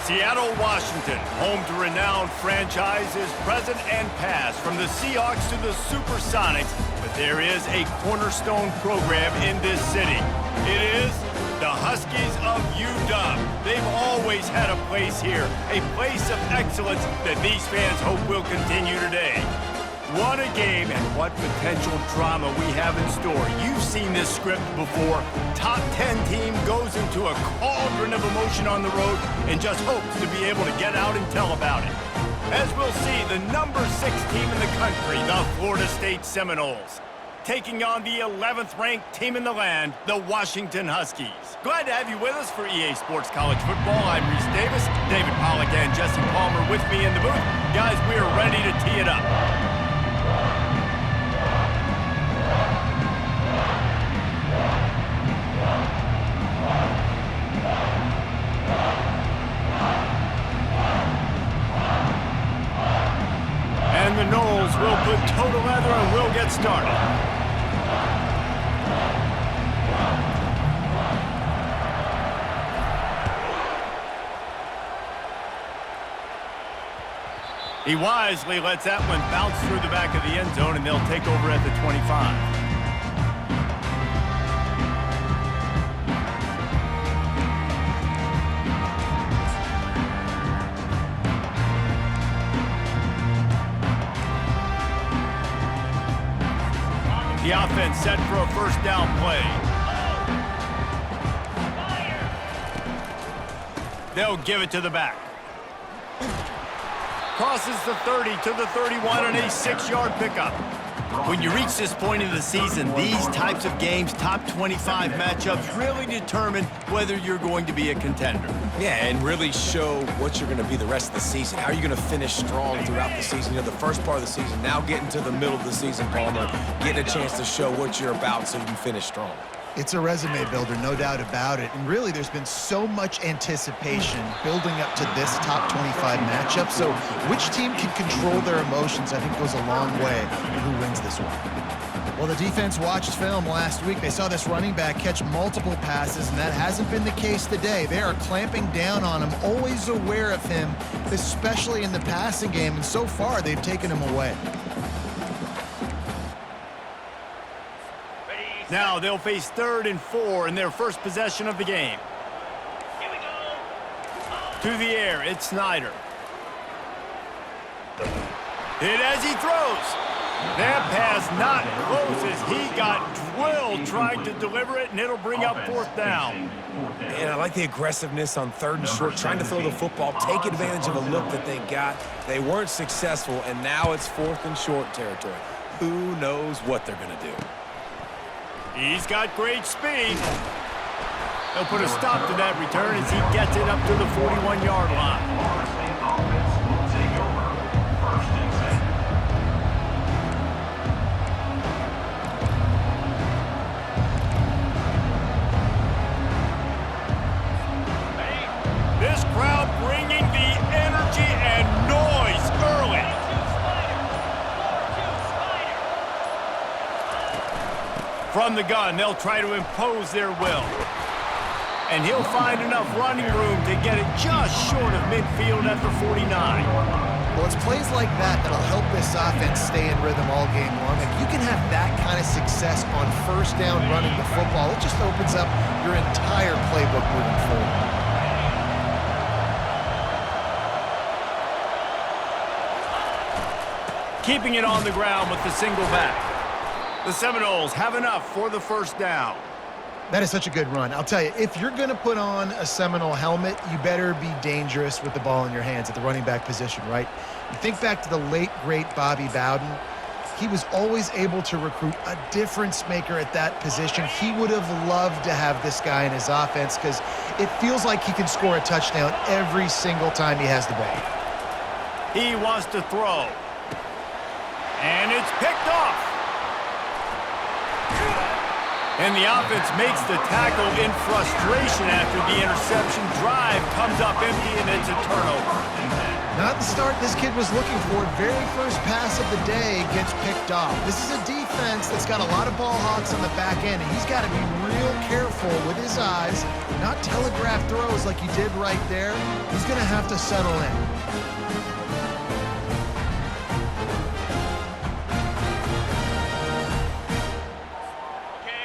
Seattle, Washington, home to renowned franchises present and past, from the Seahawks to the Supersonics, but there is a cornerstone program in this city. It is the Huskies of UW. They've always had a place here, a place of excellence that these fans hope will continue today. What a game and what potential drama we have in store. You've seen this script before. Top 10 team goes into a cauldron of emotion on the road and just hopes to be able to get out and tell about it. As we'll see, the number 6 team in the country, the Florida State Seminoles, taking on the 11th ranked team in the land, the Washington Huskies. Glad to have you with us for EA Sports College Football. I'm Reese Davis, David Pollack and Jesse Palmer with me in the booth. Guys, we are ready to tee it up. And the Noles will put toe to leather and we'll get started. He wisely lets that one bounce through the back of the end zone, and they'll take over at the 25. The offense set for a first down play. They'll give it to the back. Crosses the 30 to the 31 on a 6-yard pickup. When you reach this point in the season, these types of games, top 25 matchups, really determine whether you're going to be a contender. Yeah, and really show what you're going to be the rest of the season. How are you going to finish strong throughout the season? You know, the first part of the season, now getting to the middle of the season, Palmer, getting a chance to show what you're about so you can finish strong. It's a resume builder, no doubt about it. And really, there's been so much anticipation building up to this top 25 matchup. So which team can control their emotions, I think, goes a long way in who wins this one. Well, the defense watched film last week. They saw this running back catch multiple passes, and that hasn't been the case today. They are clamping down on him, always aware of him, especially in the passing game. And so far, they've taken him away. Now they'll face 3rd and 4 in their first possession of the game. Here we go. To the air, it's Snyder. Hit as he throws. That pass not close as he got drilled trying to deliver it, and it'll bring up 4th down. And I like the aggressiveness on 3rd and short, trying to throw the football, take advantage of a look that they got. They weren't successful, and now it's 4th and short territory. Who knows what they're going to do? He's got great speed. They'll put a stop to that return as he gets it up to the 41-yard line. This crowd bringing the energy and noise early. From the gun, they'll try to impose their will. And he'll find enough running room to get it just short of midfield at the 49. Well, it's plays like that that'll help this offense stay in rhythm all game long. If you can have that kind of success on first down running the football, it just opens up your entire playbook moving forward. Keeping it on the ground with the single back. The Seminoles have enough for the first down. That is such a good run. I'll tell you, if you're going to put on a Seminole helmet, you better be dangerous with the ball in your hands at the running back position, right? You think back to the late, great Bobby Bowden. He was always able to recruit a difference maker at that position. He would have loved to have this guy in his offense because it feels like he can score a touchdown every single time he has the ball. He wants to throw. And it's picked off. And the offense makes the tackle in frustration after the interception. Drive comes up empty, and it's a turnover. Not the start this kid was looking for. Very first pass of the day gets picked off. This is a defense that's got a lot of ball hawks on the back end, and he's got to be real careful with his eyes, not telegraph throws like he did right there. He's going to have to settle in.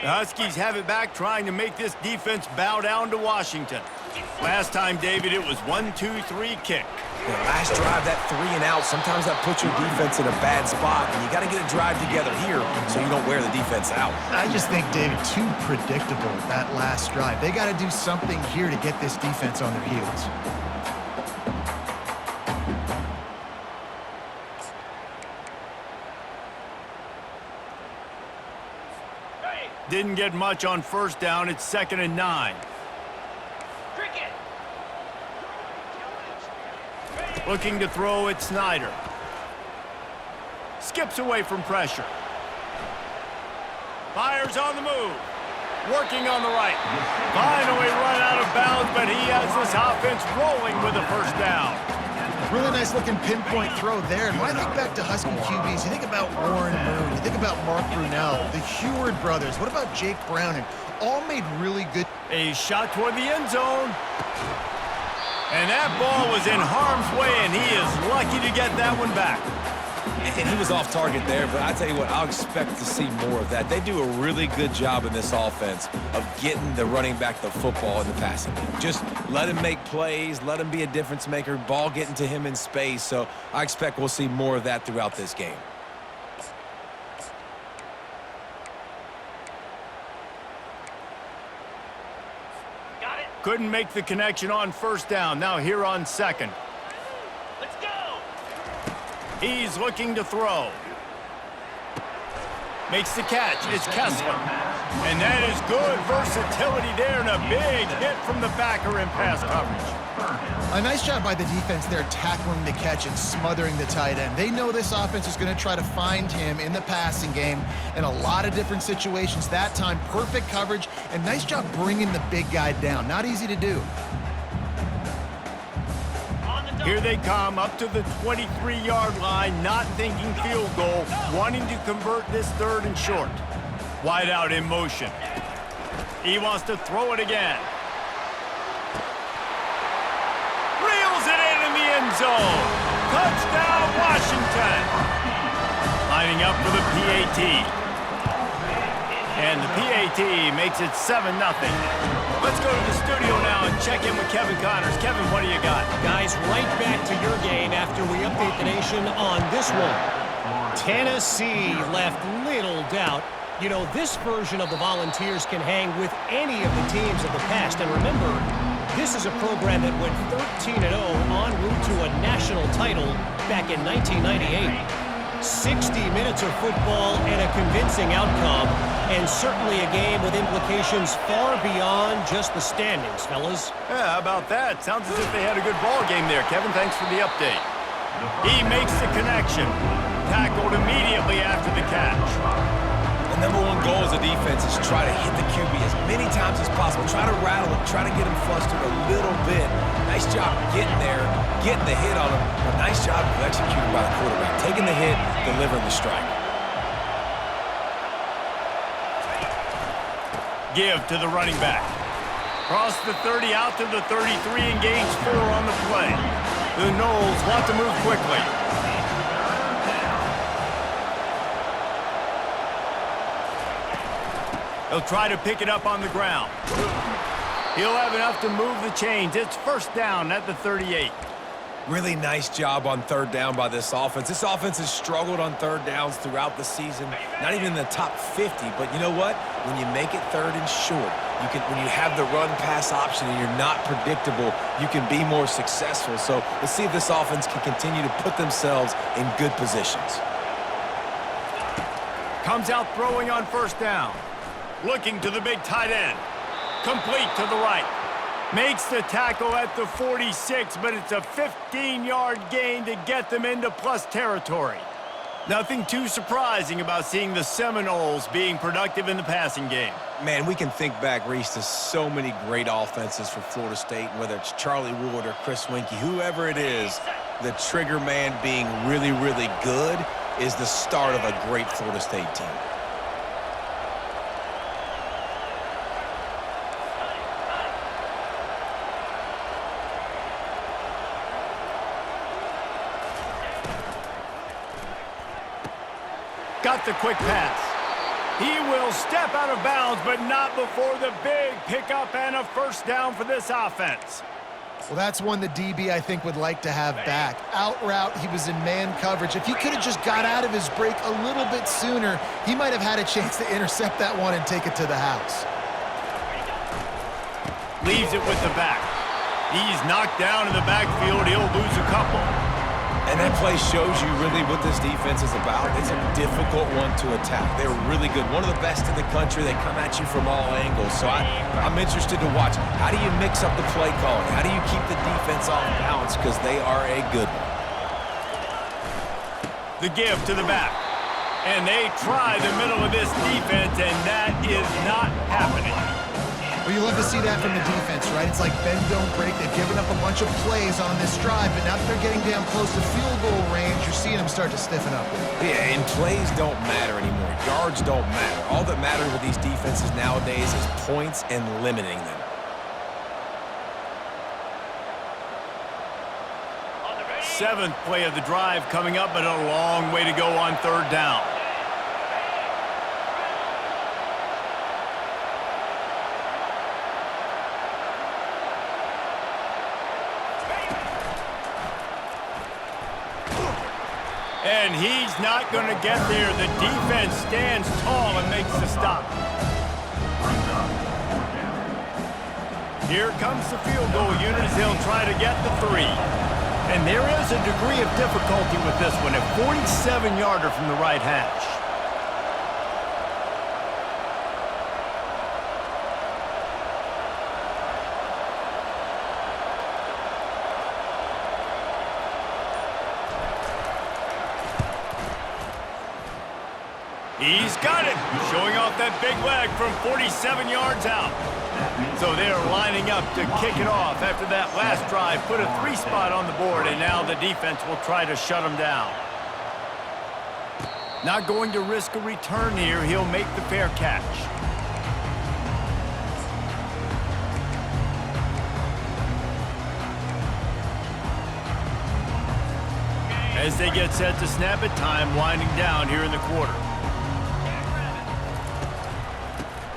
The Huskies have it back, trying to make this defense bow down to Washington. Last time, David, it was 1-2-3 kick. The last drive, that 3 and out, sometimes that puts your defense in a bad spot, and you got to get a drive together here so you don't wear the defense out. I just think, David, too predictable, that last drive. They got to do something here to get this defense on their heels. Didn't get much on first down. It's 2nd and 9. Looking to throw at Snyder. Skips away from pressure. Fires on the move. Working on the right. Finally run out of bounds, but he has this offense rolling with a first down. Really nice looking pinpoint throw there. And when I think back to Husky QBs, you think about Warren Moon, you think about Mark Brunell, the Heward brothers. What about Jake Brown? And all made really good. A shot toward the end zone. And that ball was in harm's way, and he is lucky to get that one back. And he was off target there, but I tell you what, I'll expect to see more of that. They do a really good job in this offense of getting the running back the football in the passing game. Just let him make plays, let him be a difference maker, ball getting to him in space. So I expect we'll see more of that throughout this game. Couldn't make the connection on first down. Now here on 2nd. Let's go! He's looking to throw. Makes the catch. It's Kessler. And that is good versatility there, and a big hit from the backer in pass coverage. A nice job by the defense there tackling the catch and smothering the tight end. They know this offense is going to try to find him in the passing game in a lot of different situations. That time, perfect coverage, and nice job bringing the big guy down. Not easy to do. Here they come up to the 23-yard line, not thinking field goal, wanting to convert this 3rd and short. Wide out in motion. He wants to throw it again. Reels it in the end zone. Touchdown, Washington. Lining up for the PAT. And the PAT makes it 7-0. Let's go to the studio now and check in with Kevin Connors. Kevin, what do you got? Guys, right back to your game after we update the nation on this one. Tennessee left little doubt. You know, this version of the Volunteers can hang with any of the teams of the past. And remember, this is a program that went 13-0 en route to a national title back in 1998. 60 minutes of football and a convincing outcome, and certainly a game with implications far beyond just the standings, fellas. Yeah, how about that? Sounds as if they had a good ball game there. Kevin, thanks for the update. He makes the connection. Tackled immediately after the catch. The number one goal as a defense is try to hit the QB as many times as possible. Try to rattle him, try to get him flustered a little bit. Nice job getting there, getting the hit on him. But nice job of executing by the quarterback. Taking the hit, delivering the strike. Give to the running back. Cross the 30 out to the 33 and gains 4 on the play. The Noles want to move quickly. He'll try to pick it up on the ground. He'll have enough to move the chains. It's 1st down at the 38. Really nice job on 3rd down by this offense. This offense has struggled on 3rd downs throughout the season. Not even in the top 50, but you know what? When you make it 3rd and short, when you have the run-pass option and you're not predictable, you can be more successful. So let's see if this offense can continue to put themselves in good positions. Comes out throwing on 1st down. Looking to the big tight end. Complete to the right. Makes the tackle at the 46, but it's a 15-yard gain to get them into plus territory. Nothing too surprising about seeing the Seminoles being productive in the passing game. Man, we can think back, Reese, to so many great offenses for Florida State, whether it's Charlie Ward or Chris Winkie, whoever it is. the trigger man being really, really good is the start of a great Florida State team. Got the quick pass. He will step out of bounds, but not before the big pickup and a first down for this offense. Well, that's one the DB, I think, would like to have back. Out route, he was in man coverage. If he could have just got out of his break a little bit sooner, he might have had a chance to intercept that one and take it to the house. Leaves it with the back. He's knocked down in the backfield. He'll lose a couple. And that play shows you really what this defense is about. It's a difficult one to attack. They're really good. One of the best in the country. They come at you from all angles. So I'm interested to watch. How do you mix up the play calling? How do you keep the defense off balance? Because they are a good one. The give to the back. And they try the middle of this defense, and that is not happening. Well, you love to see that from the defense, right? It's like bend, don't break. They've given up a bunch of plays on this drive, but now that they're getting down close to field goal range, you're seeing them start to stiffen up. Yeah, and plays don't matter anymore. Yards don't matter. All that matters with these defenses nowadays is points and limiting them. Seventh play of the drive coming up, but a long way to go on third down. And he's not going to get there. The defense stands tall and makes the stop. Here comes the field goal unit as they'll try to get the 3. And there is a degree of difficulty with this one, a 47-yarder from the right hash. He's got it, showing off that big leg from 47 yards out. So they're lining up to kick it off after that last drive. Put a 3 spot on the board, and now the defense will try to shut them down. Not going to risk a return here. He'll make the fair catch. As they get set to snap it, time winding down here in the quarter.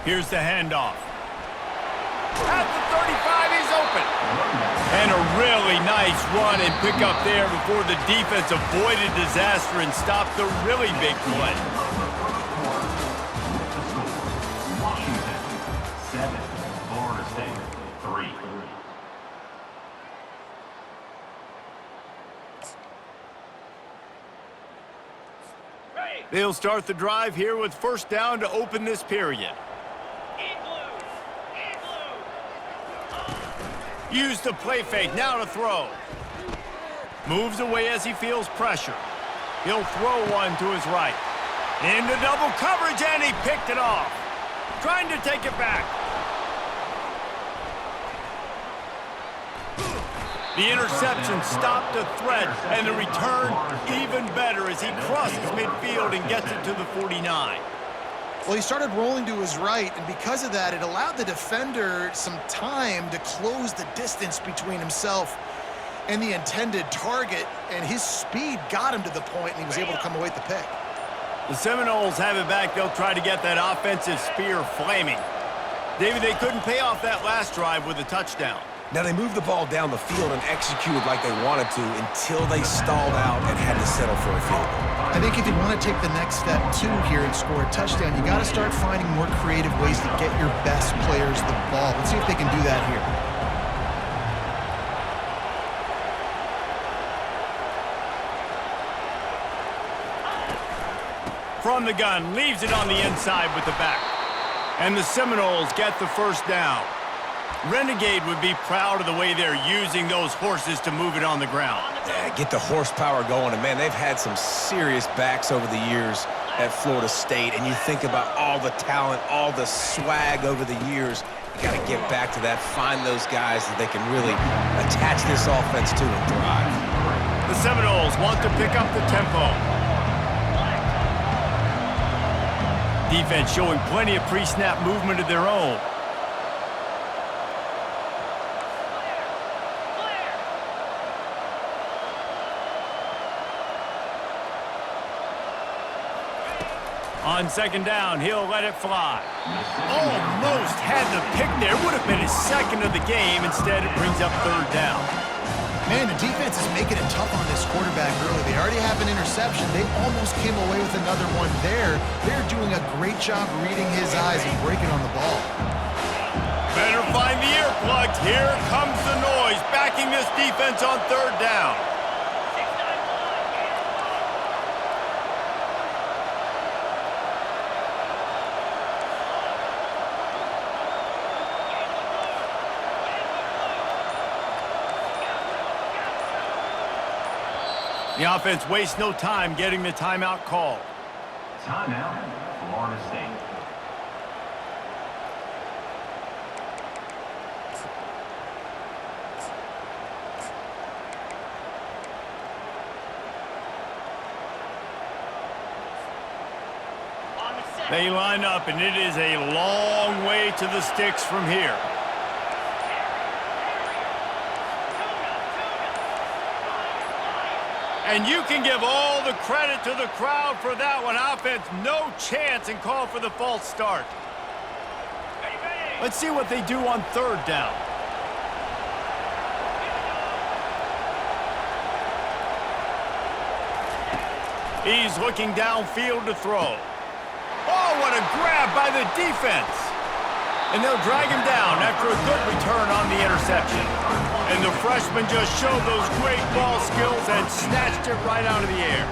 Here's the handoff. At the 35, he's open. And a really nice run and pick up there before the defense avoided disaster and stopped the really big play. Washington, 7. Florida State, 3. They'll start the drive here with first down to open this period. Use the play fake, now to throw. Moves away as he feels pressure. He'll throw one to his right. Into double coverage, and he picked it off. Trying to take it back. The interception stopped a threat, and the return even better as he crosses midfield and gets it to the 49. Well, he started rolling to his right, and because of that, it allowed the defender some time to close the distance between himself and the intended target, and his speed got him to the point, and he was able to come away with the pick. The Seminoles have it back. They'll try to get that offensive spear flaming. David, they couldn't pay off that last drive with a touchdown. Now, they moved the ball down the field and executed like they wanted to until they stalled out and had to settle for a field goal. I think if you want to take the next step, too, here and score a touchdown, you got to start finding more creative ways to get your best players the ball. Let's see if they can do that here. From the gun, leaves it on the inside with the back. And the Seminoles get the first down. Renegade would be proud of the way they're using those horses to move it on the ground. Yeah, get the horsepower going. And, man, they've had some serious backs over the years at Florida State. And you think about all the talent, all the swag over the years. You got to get back to that, find those guys that they can really attach this offense to and thrive. The Seminoles want to pick up the tempo. Defense showing plenty of pre-snap movement of their own. On second down, he'll let it fly. Almost had the pick there. Would have been his second of the game. Instead, it brings up third down. Man, the defense is making it tough on this quarterback early. They already have an interception. They almost came away with another one there. They're doing a great job reading his eyes and breaking on the ball. Better find the earplugs. Here comes the noise, backing this defense on third down. The offense wastes no time getting the timeout called. Timeout, Florida State. They line up, and it is a long way to the sticks from here. And you can give all the credit to the crowd for that one. Offense, no chance, and call for the false start. Let's see what they do on third down. He's looking downfield to throw. Oh, what a grab by the defense. And they'll drag him down after a good return on the interception. And the freshman just showed those great ball skills and snatched it right out of the air.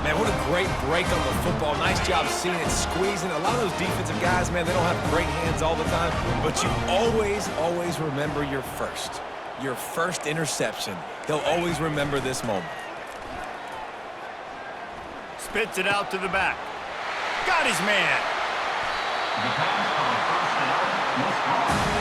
Man, what a great break on the football. Nice job seeing it, squeezing. A lot of those defensive guys, man, they don't have great hands all the time, but you always remember your first interception. He'll always remember this moment. Spits it out to the back. Got his man.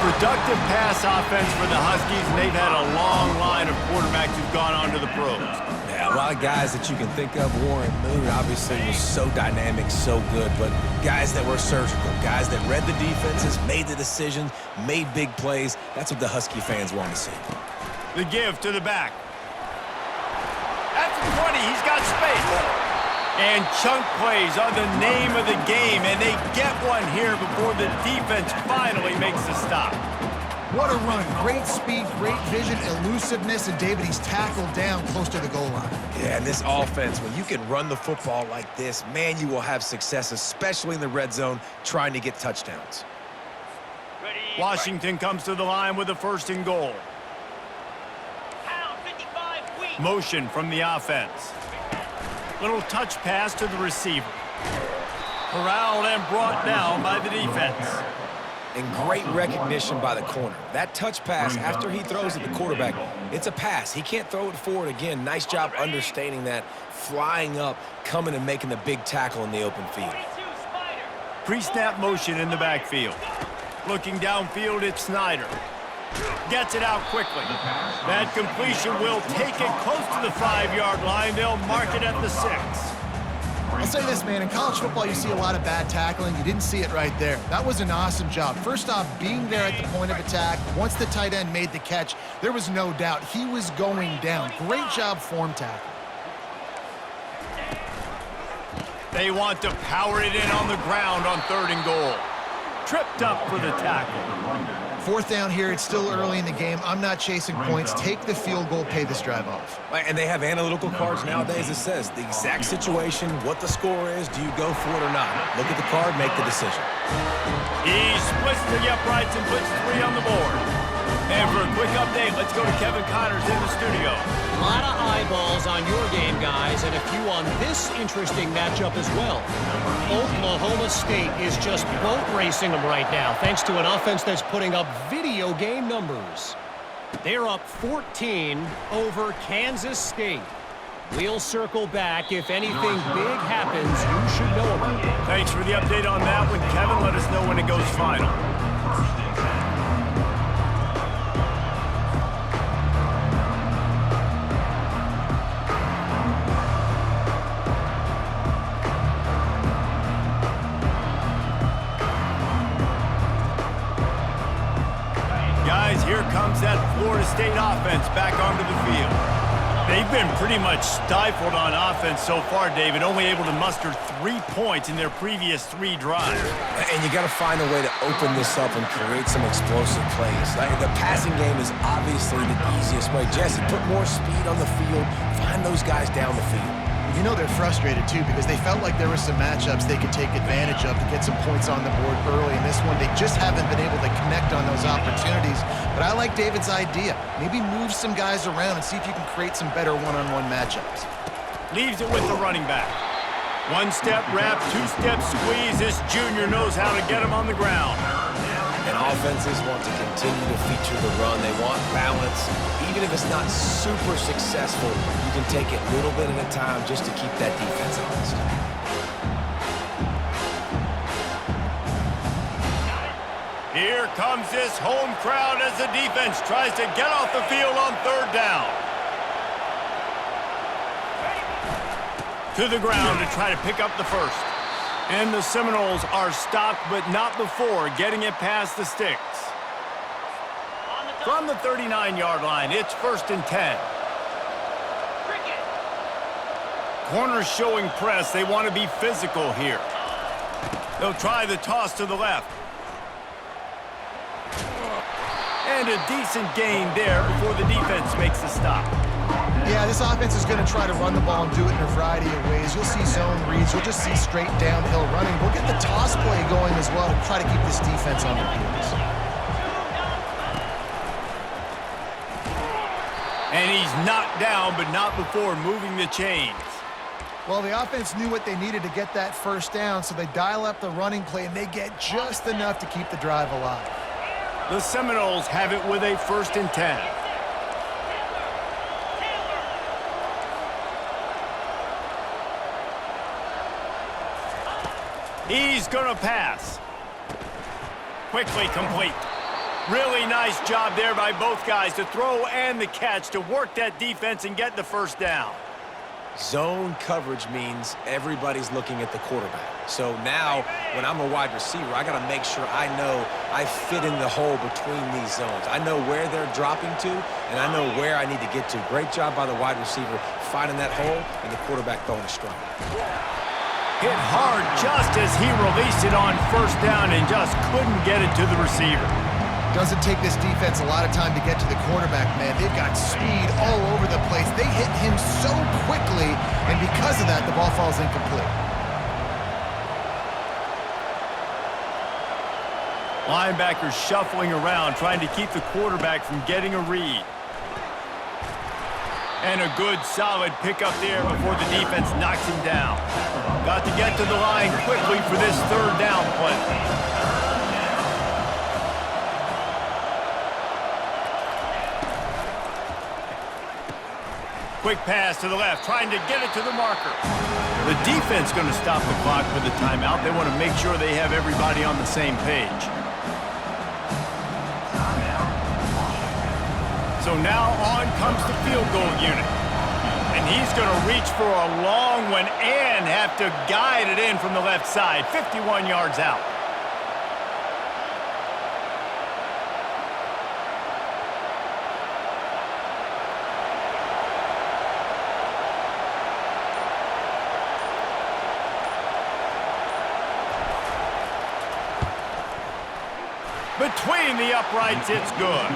Productive pass offense for the Huskies, and they've had a long line of quarterbacks who've gone on to the pros. Yeah, a lot of guys that you can think of. Warren Moon obviously was so dynamic, so good, but guys that were surgical, guys that read the defenses, made the decisions, made big plays. That's what the Husky fans want to see. The give to the back. At the 20, he's got space. And chunk plays are the name of the game, and they get one here before the defense finally makes the stop. What a run. Great speed, great vision, elusiveness, and David, he's tackled down close to the goal line. Yeah, and this offense, when you can run the football like this, man, you will have success, especially in the red zone, trying to get touchdowns. Washington comes to the line with a first and goal. Motion from the offense. Little touch pass to the receiver. Corralled and brought down by the defense. And great recognition by the corner. That touch pass, after he throws at the quarterback, it's a pass. He can't throw it forward again. Nice job understanding that, flying up, coming and making the big tackle in the open field. Pre-snap motion in the backfield. Looking downfield, it's Snyder. Gets it out quickly. That completion will take it close to the 5-yard line. They'll mark it at the 6. I'll say this, man. In college football, you see a lot of bad tackling. You didn't see it right there. That was an awesome job. First off, being there at the point of attack. Once the tight end made the catch, there was no doubt he was going down. Great job form tackle. They want to power it in on the ground on third and goal. Tripped up for the tackle. Fourth down here, it's still early in the game. I'm not chasing points. Take the field goal, pay this drive off. And they have analytical cards nowadays that says the exact situation, what the score is, do you go for it or not? Look at the card, make the decision. He splits the uprights and puts 3 on the board. And for a quick update, let's go to Kevin Connors in the studio. A lot of eyeballs on your game, guys, and a few on this interesting matchup as well. Oklahoma State is just boat racing them right now, thanks to an offense that's putting up video game numbers. They're up 14 over Kansas State. We'll circle back. If anything big happens, you should know about it. Thanks for the update on that one, Kevin. Let us know when it goes final. here comes that Florida State offense back onto the field. They've been pretty much stifled on offense so far, David, only able to muster 3 points in their previous 3 drives. And you got to find a way to open this up and create some explosive plays. Like, the passing game is obviously the easiest way. Jesse, put more speed on the field. Find those guys down the field. You know they're frustrated, too, because they felt like there were some matchups they could take advantage of to get some points on the board early. In this one, they just haven't been able to connect on those opportunities. But I like David's idea. Maybe move some guys around and see if you can create some better one-on-one matchups. Leaves it with the running back. 1-step wrap, 2-step squeeze. This junior knows how to get him on the ground. And offenses want to continue to feature the run. They want balance. Even if it's not super successful, you can take it little bit at a time just to keep that defense honest. Here comes this home crowd as the defense tries to get off the field on 3rd down. To the ground to try to pick up the first. And the Seminoles are stopped, but not before getting it past the sticks. From the 39-yard line, it's 1st and 10. Corners showing press. They want to be physical here. They'll try the toss to the left. And a decent gain there before the defense makes the stop. Yeah, this offense is going to try to run the ball and do it in a variety of ways. You'll see zone reads. You'll just see straight downhill running. We'll get the toss play going as well to try to keep this defense on their heels. And he's knocked down, but not before moving the chains. Well, the offense knew what they needed to get that first down, so they dial up the running play, and they get just enough to keep the drive alive. The Seminoles have it with a 1st and 10. He's going to pass. Quickly complete. Really nice job there by both guys to throw and the catch to work that defense and get the first down. Zone coverage means everybody's looking at the quarterback. So now, when I'm a wide receiver, I got to make sure I know I fit in the hole between these zones. I know where they're dropping to, and I know where I need to get to. Great job by the wide receiver finding that hole and the quarterback throwing a strike. Hit hard just as he released it on 1st down and just couldn't get it to the receiver. Doesn't take this defense a lot of time to get to the quarterback, man. They've got speed all over the place. They hit him so quickly, and because of that, the ball falls incomplete. Linebackers shuffling around, trying to keep the quarterback from getting a read. And a good, solid pickup there before the defense knocks him down. Got to get to the line quickly for this 3rd down play. Quick pass to the left, trying to get it to the marker. The defense going to stop the clock with the timeout. They want to make sure they have everybody on the same page. So now on comes the field goal unit. And he's going to reach for a long one and have to guide it in from the left side, 51 yards out. Between the uprights, it's good.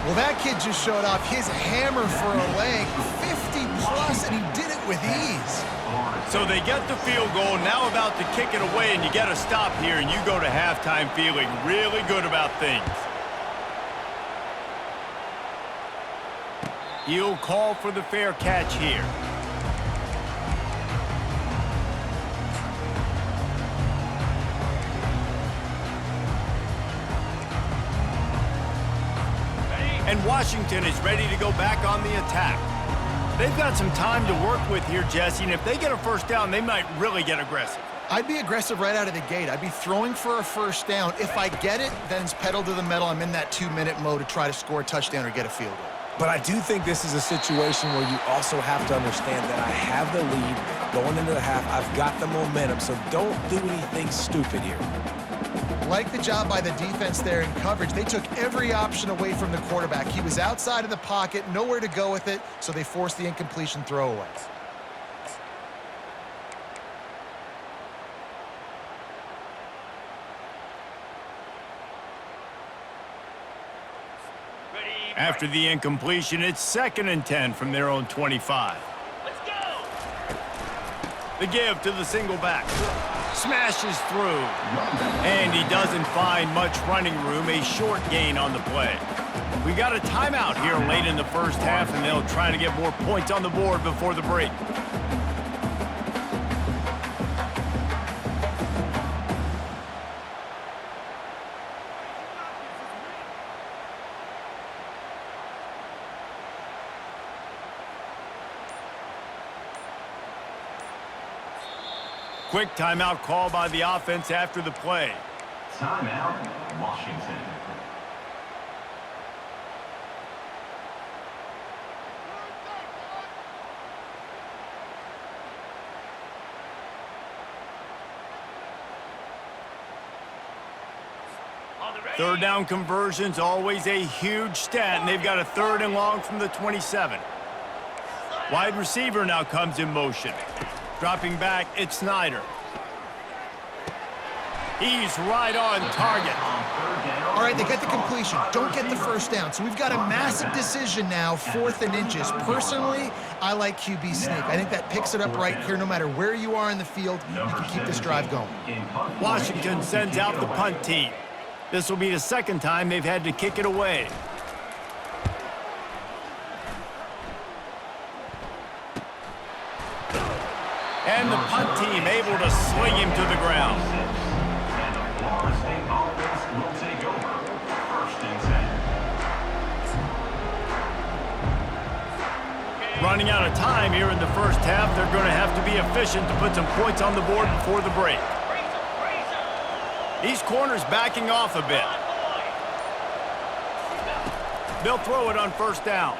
Well, that kid just showed off his hammer for a leg, 50-plus, and he did it with ease. So they get the field goal, now about to kick it away, and you get a stop here, and you go to halftime feeling really good about things. He'll call for the fair catch here. And Washington is ready to go back on the attack. They've got some time to work with here, Jesse, and if they get a 1st down, they might really get aggressive. I'd be aggressive right out of the gate. I'd be throwing for a 1st down. If I get it, then it's pedal to the metal. I'm in that 2-minute mode to try to score a touchdown or get a field goal. But I do think this is a situation where you also have to understand that I have the lead going into the half. I've got the momentum, so don't do anything stupid here. Like the job by the defense there in coverage. They took every option away from the quarterback. He was outside of the pocket, nowhere to go with it, so they forced the incompletion throwaway. After the incompletion, it's 2nd and 10 from their own 25. Let's go! The give to the single back. Smashes through. And he doesn't find much running room, a short gain on the play. We got a timeout here late in the first half, and they'll try to get more points on the board before the break. Quick timeout call by the offense after the play. Timeout, Washington. Third down conversion's always a huge stat, and they've got a 3rd and long from the 27. Wide receiver now comes in motion. Dropping back, it's Snyder. He's right on target. All right, they get the completion. Don't get the first down. So we've got a massive decision now, 4th and inches. Personally, I like QB sneak. I think that picks it up right here. No matter where you are in the field, you can keep this drive going. Washington sends out the punt team. This will be the 2nd time they've had to kick it away. And the punt team able to sling him to the ground. And the Florida State offense will take over. 1st and 10. Running out of time here in the first half, they're going to have to be efficient to put some points on the board before the break. These corners backing off a bit. They'll throw it on 1st down.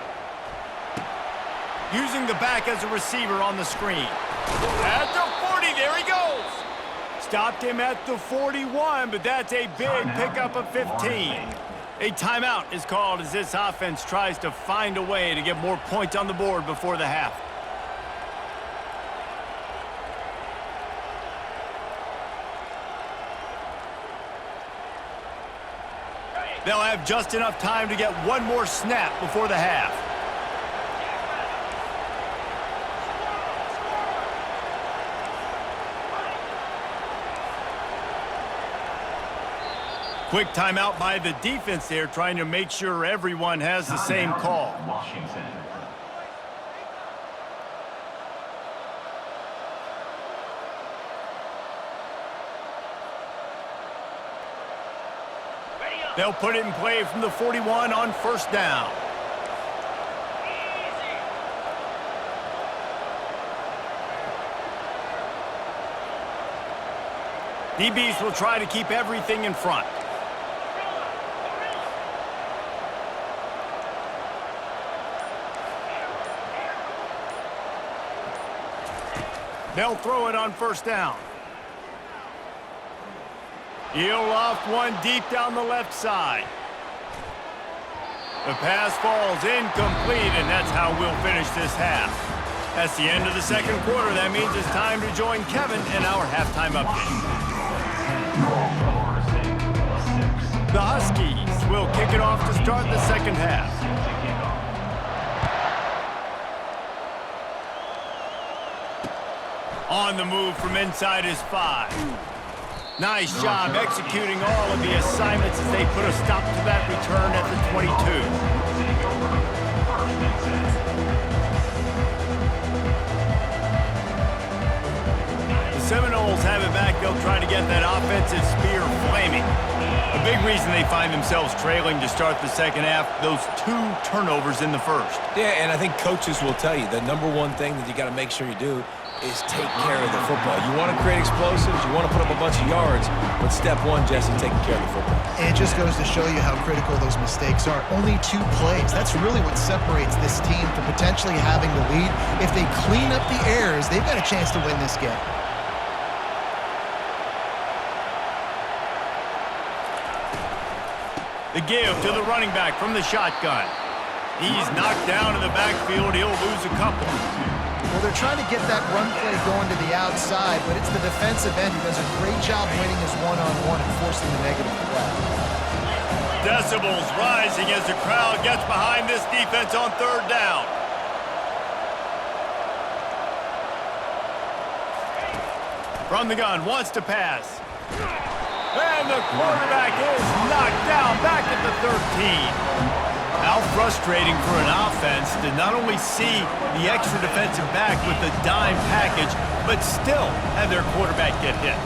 Using the back as a receiver on the screen. At the 40, there he goes. Stopped him at the 41, but that's a big pickup of 15. A timeout is called as this offense tries to find a way to get more points on the board before the half. They'll have just enough time to get one more snap before the half. Quick timeout by the defense there, trying to make sure everyone has the same call. Washington. They'll put it in play from the 41 on 1st down. DBs will try to keep everything in front. They'll throw it on 1st down. He'll loft one deep down the left side. The pass falls incomplete, and that's how we'll finish this half. That's the end of the 2nd quarter. That means it's time to join Kevin in our halftime update. The Huskies will kick it off to start the 2nd half. On the move from inside his 5. Nice job executing all of the assignments as they put a stop to that return at the 22. The Seminoles have it back. They'll try to get that offensive spear flaming. A big reason they find themselves trailing to start the 2nd half, those 2 turnovers in the 1st. Yeah, and I think coaches will tell you the #1 thing that you got to make sure you do is take care of the football. You want to create explosives, you want to put up a bunch of yards, but step 1, Jesse, taking care of the football. And it just goes to show you how critical those mistakes are. Only 2 plays. That's really what separates this team from potentially having the lead. If they clean up the errors, they've got a chance to win this game. The give to the running back from the shotgun. He's knocked down in the backfield. He'll lose a couple. Well, they're trying to get that run play going to the outside, but it's the defensive end who does a great job winning his one-on-one and forcing the negative play. Decibels rising as the crowd gets behind this defense on third down. From the gun, wants to pass. And the quarterback is knocked down back at the 13. How frustrating for an offense to not only see the extra defensive back with the dime package, but still have their quarterback get hit.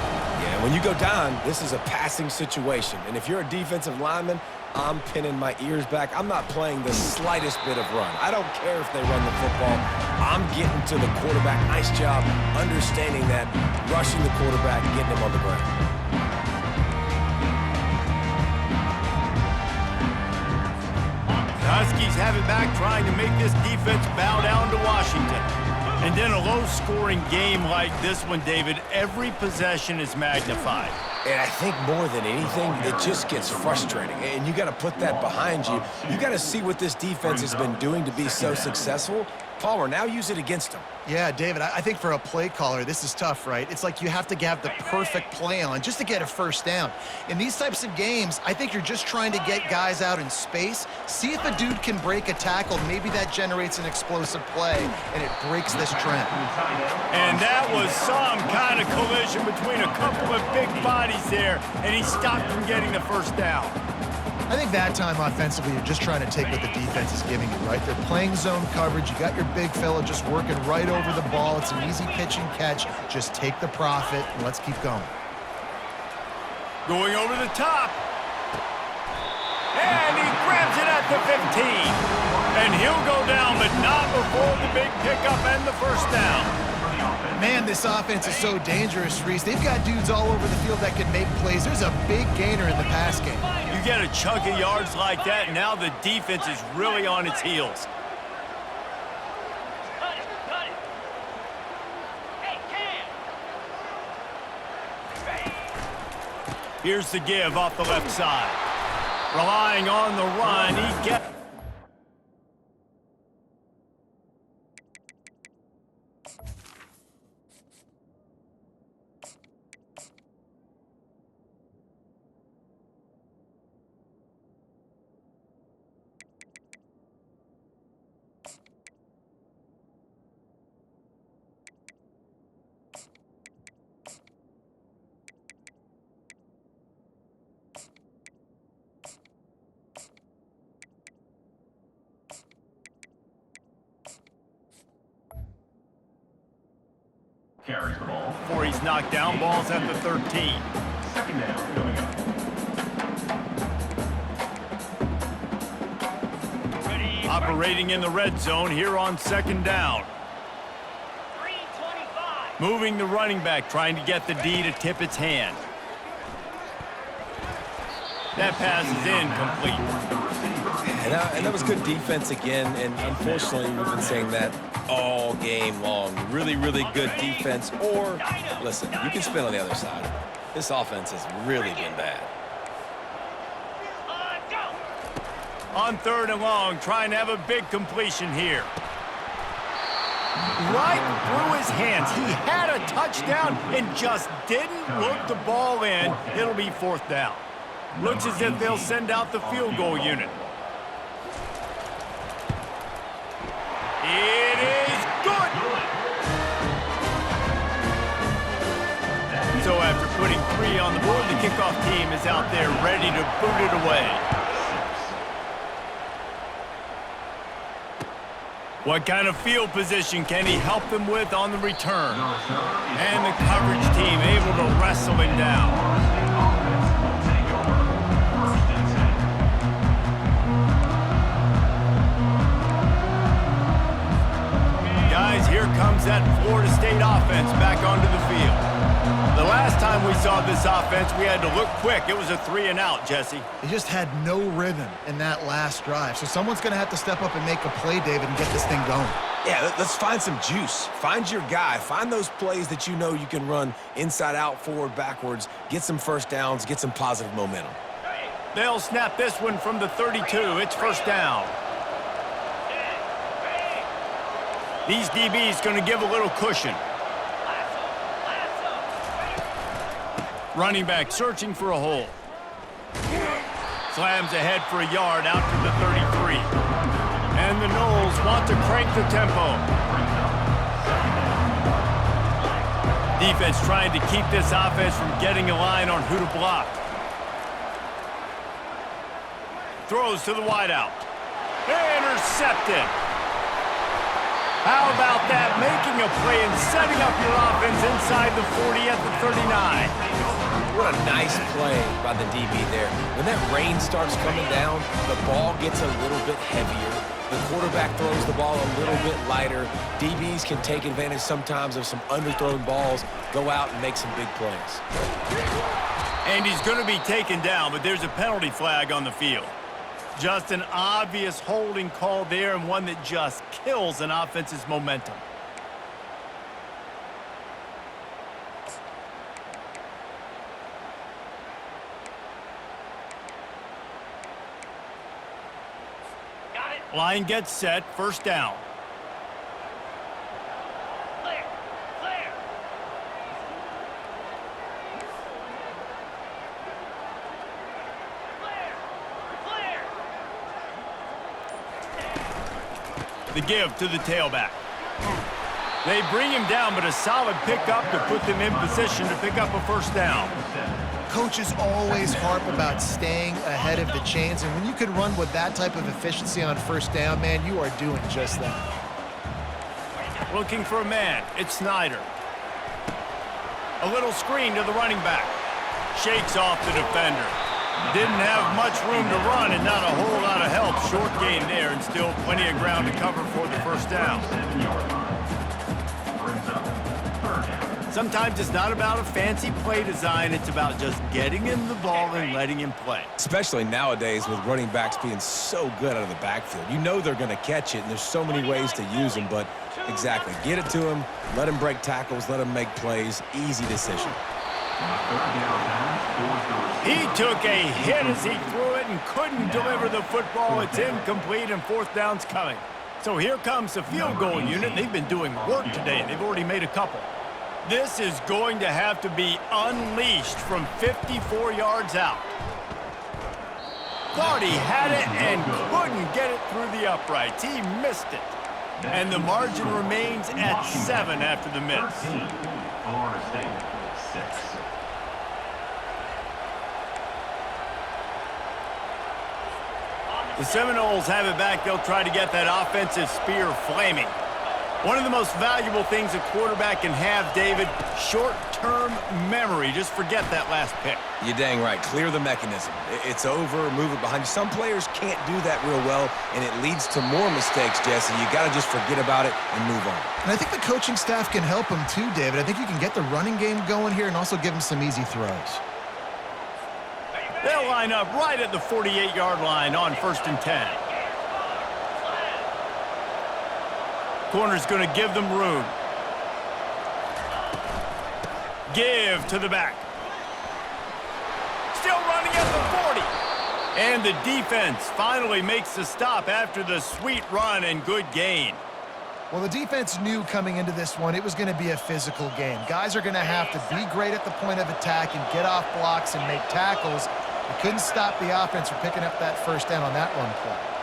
Yeah, when you go down, this is a passing situation. And if you're a defensive lineman, I'm pinning my ears back. I'm not playing the slightest bit of run. I don't care if they run the football. I'm getting to the quarterback. Nice job understanding that, rushing the quarterback, getting him on the ground. Huskies have it back, trying to make this defense bow down to Washington. And then a low-scoring game like this one, David, every possession is magnified. And I think more than anything, it just gets frustrating. And you got to put that behind you. You got to see what this defense has been doing to be so successful. Palmer, now use it against them. Yeah, David, I think for a play caller, this is tough, right? It's like you have to have the perfect play on just to get a first down. In these types of games, I think you're just trying to get guys out in space, see if a dude can break a tackle. Maybe that generates an explosive play, and it breaks this trend. And that was some kind of collision between a couple of big bodies there, and he stopped from getting the first down. I think that time offensively, you're just trying to take what the defense is giving you, right? They're playing zone coverage. You got your big fella just working right over the ball. It's an easy pitch and catch. Just take the profit, and let's keep going. Going over the top. And he grabs it at the 15. And he'll go down, but not before the big pickup and the first down. Man, this offense is so dangerous, Reese. They've got dudes all over the field that can make plays. There's a big gainer in the pass game. You get a chunk of yards like that, and now the defense is really on its heels. Here's the give off the left side. Relying on the run, he gets... Carries the ball. Before he's knocked down, ball's at the 13. Second down coming up. Operating in the red zone here on second down. Moving the running back, trying to get the D to tip its hand. That pass is incomplete. And that was good defense again, and unfortunately, we've been saying that all game long. Really, really good defense, or, listen, you can spin on the other side. This offense has really been bad. On third and long, trying to have a big completion here. Right through his hands. He had a touchdown and just didn't look the ball in. It'll be fourth down. Looks as if they'll send out the field goal unit. It is good. So after putting 3 on the board, the kickoff team is out there ready to boot it away. What kind of field position can he help them with on the return? And the coverage team able to wrestle him down. Guys, here comes that Florida State offense back onto the field. The last time we saw this offense, we had to look quick. It was a 3-and-out, Jesse. They just had no rhythm in that last drive. So someone's going to have to step up and make a play, David, and get this thing going. Yeah, let's find some juice. Find your guy. Find those plays that you know you can run inside out, forward, backwards, get some first downs, get some positive momentum. They'll snap this one from the 32. It's first down. These DBs going to give a little cushion. Running back searching for a hole. Slams ahead for a yard out to the 33. And the Knowles want to crank the tempo. Defense trying to keep this offense from getting a line on who to block. Throws to the wideout. Intercepted. How about that? Making a play and setting up your offense inside the 40 at the 39. What a nice play by the DB there. When that rain starts coming down, the ball gets a little bit heavier. The quarterback throws the ball a little bit lighter. DBs can take advantage sometimes of some underthrown balls, go out and make some big plays. And he's going to be taken down, but there's a penalty flag on the field. Just an obvious holding call there, and one that just kills an offense's momentum. Line gets set, first down. Clear. The give to the tailback. They bring him down, but a solid pickup to put them in position to pick up a first down. Coaches always harp about staying ahead of the chains, and when you can run with that type of efficiency on first down, man, you are doing just that. Looking for a man. It's Snyder. A little screen to the running back. Shakes off the defender. Didn't have much room to run and not a whole lot of help. Short gain there and still plenty of ground to cover for the first down. Sometimes it's not about a fancy play design. It's about just getting him the ball and letting him play. Especially nowadays with running backs being so good out of the backfield. You know they're going to catch it, and there's so many ways to use them. But exactly, get it to him, let him break tackles, let him make plays. Easy decision. He took a hit as he threw it and couldn't deliver the football. It's incomplete, and fourth down's coming. So here comes the field goal unit. They've been doing work today. They've already made a couple. This is going to have to be unleashed from 54 yards out. Thought he had it and couldn't get it through the uprights. He missed it. And the margin remains at 7 after the miss. Florida State, 6. The Seminoles have it back. They'll try to get that offensive spear flaming. One of the most valuable things a quarterback can have, David, short-term memory. Just forget that last pick. You're dang right. Clear the mechanism. It's over, move it behind you. Some players can't do that real well, and it leads to more mistakes, Jesse. You got to just forget about it and move on. And I think the coaching staff can help him too, David. I think you can get the running game going here and also give him some easy throws. They'll line up right at the 48-yard line on 1st and 10. Corner's going to give them room. Give to the back. Still running at the 40. And the defense finally makes the stop after the sweet run and good gain. Well, the defense knew coming into this one it was going to be a physical game. Guys are going to have to be great at the point of attack and get off blocks and make tackles. They couldn't stop the offense from picking up that first down on that run play.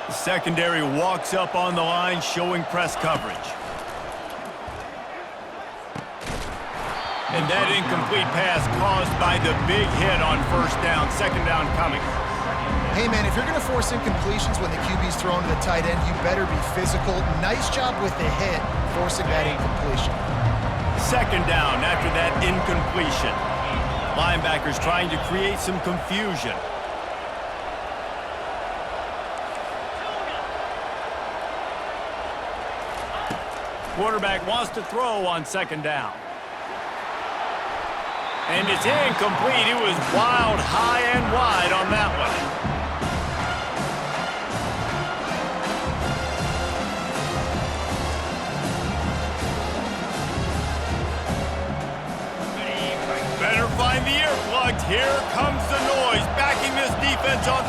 The secondary walks up on the line, showing press coverage. And that incomplete pass caused by the big hit on first down. Second down coming. Hey, man, if you're going to force incompletions when the QB's thrown to the tight end, you better be physical. Nice job with the hit, forcing that incompletion. Second down after that incompletion. Linebackers trying to create some confusion. Quarterback wants to throw on second down. And it's incomplete. It was wild, high and wide on that one.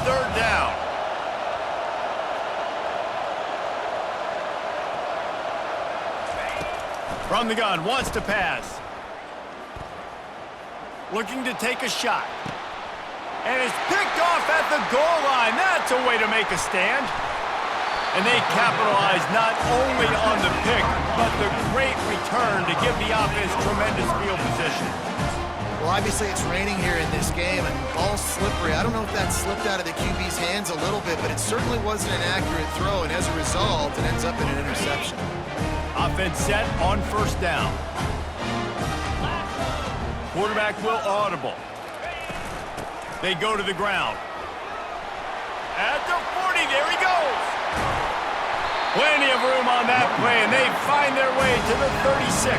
third down. From the gun, wants to pass. Looking to take a shot. And it's picked off at the goal line. That's a way to make a stand. And they capitalize not only on the pick, but the great return to give the offense tremendous field position. Well, obviously it's raining here in this game, and ball's slippery. I don't know if that slipped out of the QB's hands a little bit, but it certainly wasn't an accurate throw, and as a result, it ends up in an interception. Offense set on first down. Quarterback will audible. They go to the ground. At the 40, there he goes. Plenty of room on that play, and they find their way to the 36.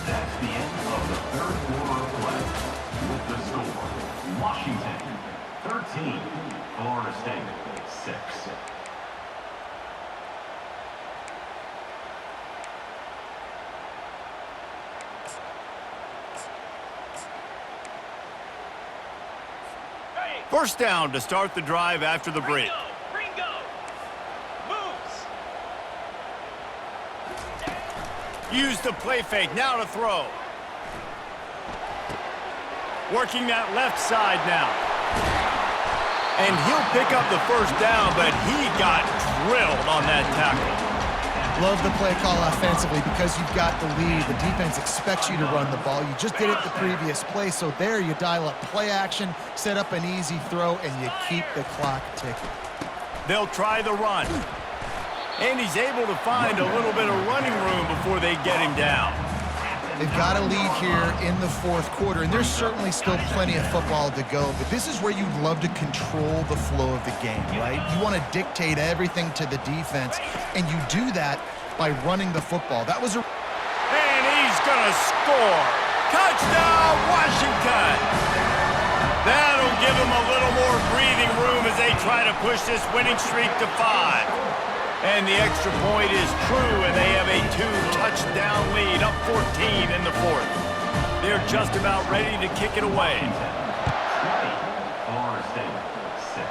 That's the end of the third quarter of play. With the score, Washington 13, Florida State 6. First down to start the drive after the break. Ringo. Moves. Use the play fake, now to throw. Working that left side now. And he'll pick up the first down, but he got drilled on that tackle. Love the play call offensively because you've got the lead. The defense expects you to run the ball. You just did it the previous play, so there you dial up play action, set up an easy throw, and you keep the clock ticking. They'll try the run. And he's able to find a little bit of running room before they get him down. They've got a lead here in the fourth quarter, and there's certainly still plenty of football to go, but this is where you'd love to control the flow of the game, right? You want to dictate everything to the defense, and you do that by running the football. That was a... And he's going to score. Touchdown, Washington! That'll give them a little more breathing room as they try to push this winning streak to 5. And the extra point is true, and they have a 2-touchdown lead, up 14 in the fourth. They're just about ready to kick it away. 20, Florida State 6.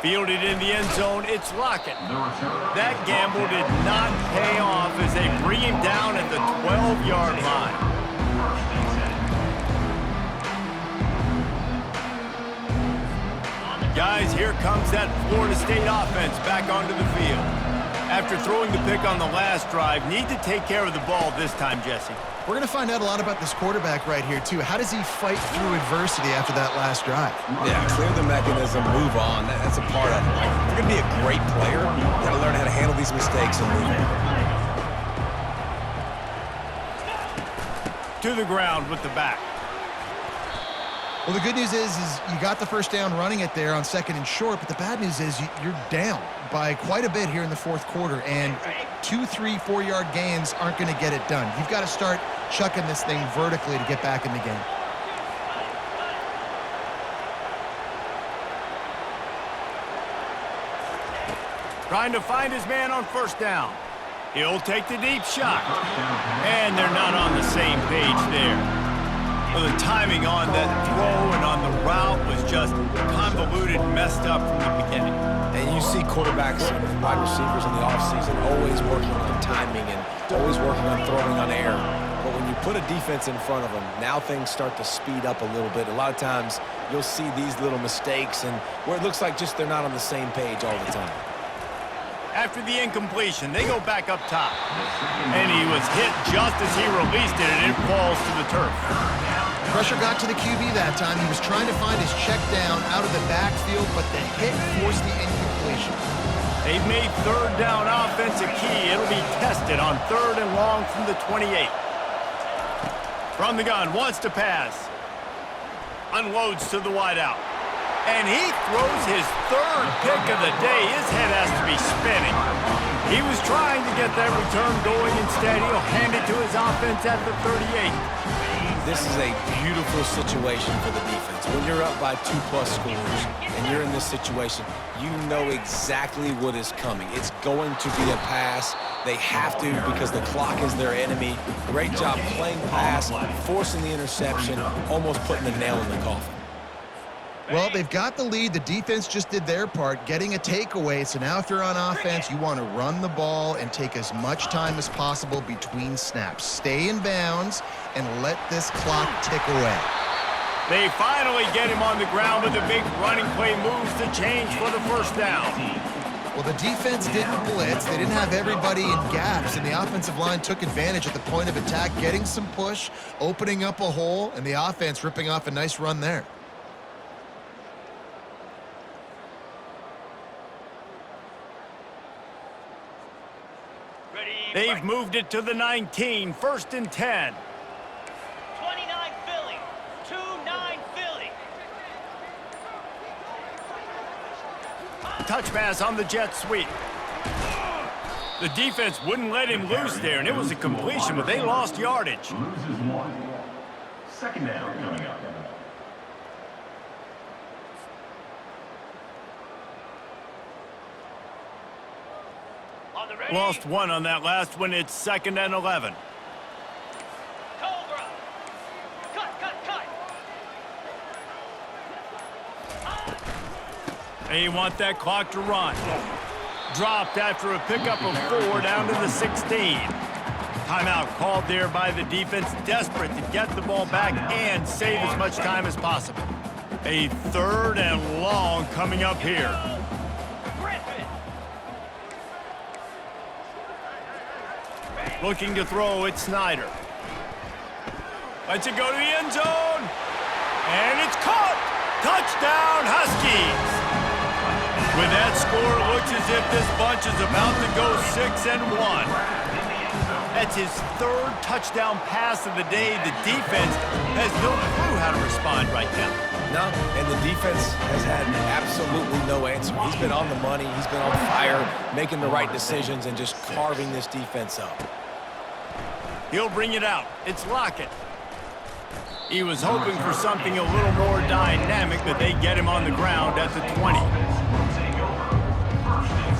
Fielded in the end zone, it's Lockett. The return. That gamble did not pay off as they bring him down at the 12-yard line. Guys, here comes that Florida State offense back onto the field. After throwing the pick on the last drive, need to take care of the ball this time, Jesse. We're going to find out a lot about this quarterback right here, too. How does he fight through adversity after that last drive? Yeah, clear the mechanism, move on. That's a part of it. Like, if you're going to be a great player, you got to learn how to handle these mistakes and move on. To the ground with the back. Well, the good news is you got the first down running it there on second and short, but the bad news is you're down by quite a bit here in the fourth quarter, and 2, 3, 4-yard gains aren't going to get it done. You've got to start chucking this thing vertically to get back in the game. Trying to find his man on first down. He'll take the deep shot. And they're not on the same page there. Well, the timing on that throw and on the route was just convoluted, messed up from the beginning. And you see quarterbacks and wide receivers in the offseason always working on timing and always working on throwing on air. But when you put a defense in front of them, now things start to speed up a little bit. A lot of times you'll see these little mistakes and where it looks like just they're not on the same page all the time. After the incompletion, they go back up top. And he was hit just as he released it, and it falls to the turf. Pressure got to the QB that time. He was trying to find his check down out of the backfield, but the hit forced the incompletion. They've made third down offense a key. It'll be tested on 3rd and long from the 28. From the gun, wants to pass. Unloads to the wideout. And he throws his 3rd pick of the day. His head has to be spinning. He was trying to get that return going. Instead, he'll hand it to his offense at the 38. This is a beautiful situation for the defense. When you're up by 2+ scores and you're in this situation, you know exactly what is coming. It's going to be a pass. They have to because the clock is their enemy. Great job playing pass, forcing the interception, almost putting the nail in the coffin. Well, they've got the lead. The defense just did their part, getting a takeaway. So now if you're on offense, you want to run the ball and take as much time as possible between snaps. Stay in bounds and let this clock tick away. They finally get him on the ground with a big running play moves the change for the first down. Well, the defense didn't blitz. They didn't have everybody in gaps, and the offensive line took advantage at the point of attack, getting some push, opening up a hole, and the offense ripping off a nice run there. They've moved it to the 19, 1st and 10. 29 Philly, 2-9 Philly. Touch pass on the jet sweep. The defense wouldn't let him loose there, and it was a completion, but they lost yardage. Loses 1. 2nd down coming up. Lost 1 on that last one. It's 2nd and 11. Cobra. Cut. They want that clock to run. Dropped after a pickup of 4 down to the 16. Timeout called there by the defense, desperate to get the ball back and save as much time as possible. A 3rd and long coming up here. Looking to throw, it's Snyder. Lets it go to the end zone. And it's caught. Touchdown, Huskies. With that score, it looks as if this bunch is about to go 6-1. That's his 3rd touchdown pass of the day. The defense has no clue how to respond right now. No, and the defense has had absolutely no answer. He's been on the money. He's been on fire, making the right decisions and just carving this defense up. He'll bring it out. It's Lockett. He was hoping for something a little more dynamic, but they get him on the ground at the 20. Will take over. 1st and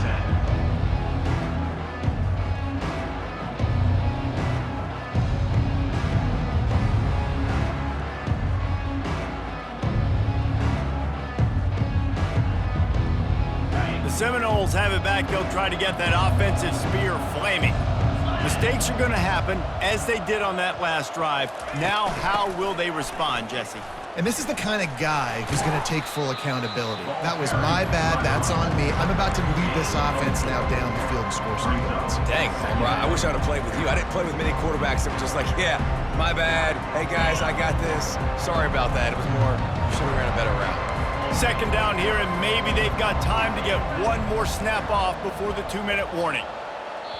10. The Seminoles have it back. They'll try to get that offensive spear flaming. Mistakes are going to happen, as they did on that last drive. Now, how will they respond, Jesse? And this is the kind of guy who's going to take full accountability. That was my bad. That's on me. I'm about to lead this offense now down the field and score some points. Dang, I wish I'd have played with you. I didn't play with many quarterbacks that were just like, yeah, my bad. Hey, guys, I got this. Sorry about that. It was more, should have ran a better route. 2nd down here, and maybe they've got time to get one more snap off before the 2-minute warning.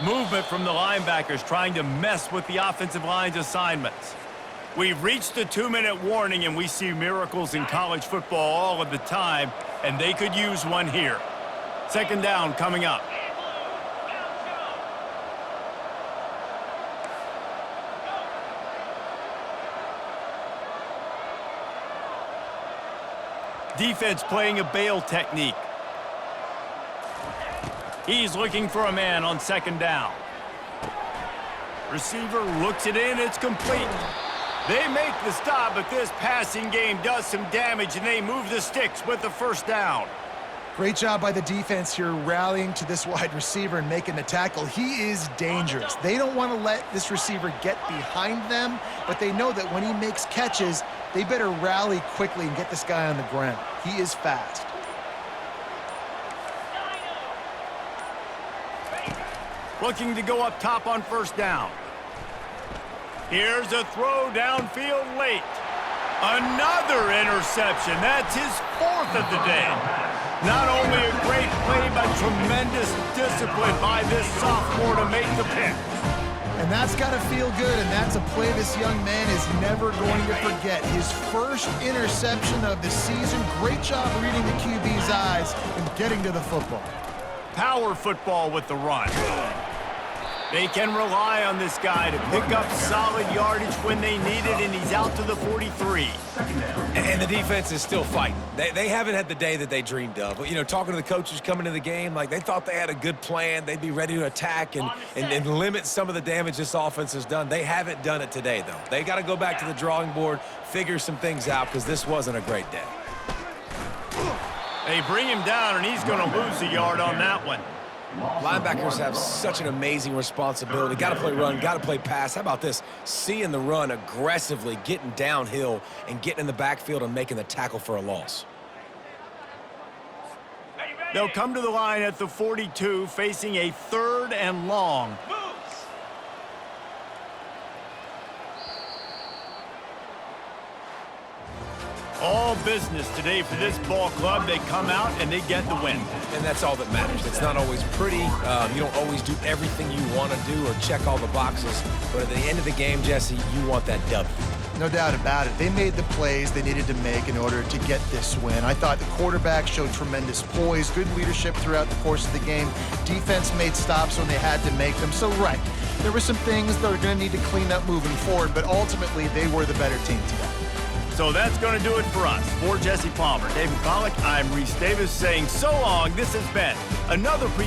Movement from the linebackers trying to mess with the offensive line's assignments. We've reached the 2-minute warning, and we see miracles in college football all of the time, and they could use one here. 2nd down coming up. Defense playing a bail technique. He's looking for a man on 2nd down. Receiver looks it in, it's complete. They make the stop, but this passing game does some damage, and they move the sticks with the 1st down. Great job by the defense here rallying to this wide receiver and making the tackle. He is dangerous. They don't want to let this receiver get behind them, but they know that when he makes catches, they better rally quickly and get this guy on the ground. He is fast. Looking to go up top on 1st down. Here's a throw downfield late. Another interception. That's his 4th of the day. Not only a great play, but tremendous discipline by this sophomore to make the pick. And that's got to feel good, and that's a play this young man is never going to forget. His 1st interception of the season. Great job reading the QB's eyes and getting to the football. Power football with the run. They can rely on this guy to pick up solid yardage when they need it, and he's out to the 43. And the defense is still fighting. They haven't had the day that they dreamed of. But, you know, talking to the coaches coming into the game, like they thought they had a good plan. They'd be ready to attack and limit some of the damage this offense has done. They haven't done it today, though. They got to go back to the drawing board, figure some things out, because this wasn't a great day. They bring him down, and he's going to lose a yard on that one. Linebackers have such an amazing responsibility. Got to play run, got to play pass. How about this? Seeing the run aggressively, getting downhill, and getting in the backfield and making the tackle for a loss. They'll come to the line at the 42, facing a 3rd and long. All business today for this ball club. They come out and they get the win. And that's all that matters. It's not always pretty. You don't always do everything you want to do or check all the boxes. But at the end of the game, Jesse, you want that W. No doubt about it. They made the plays they needed to make in order to get this win. I thought the quarterback showed tremendous poise, good leadership throughout the course of the game. Defense made stops when they had to make them. So, right, there were some things that are going to need to clean up moving forward, but ultimately they were the better team today. So that's going to do it for us. For Jesse Palmer, David Pollack, I'm Reese Davis saying so long. This has been another presentation.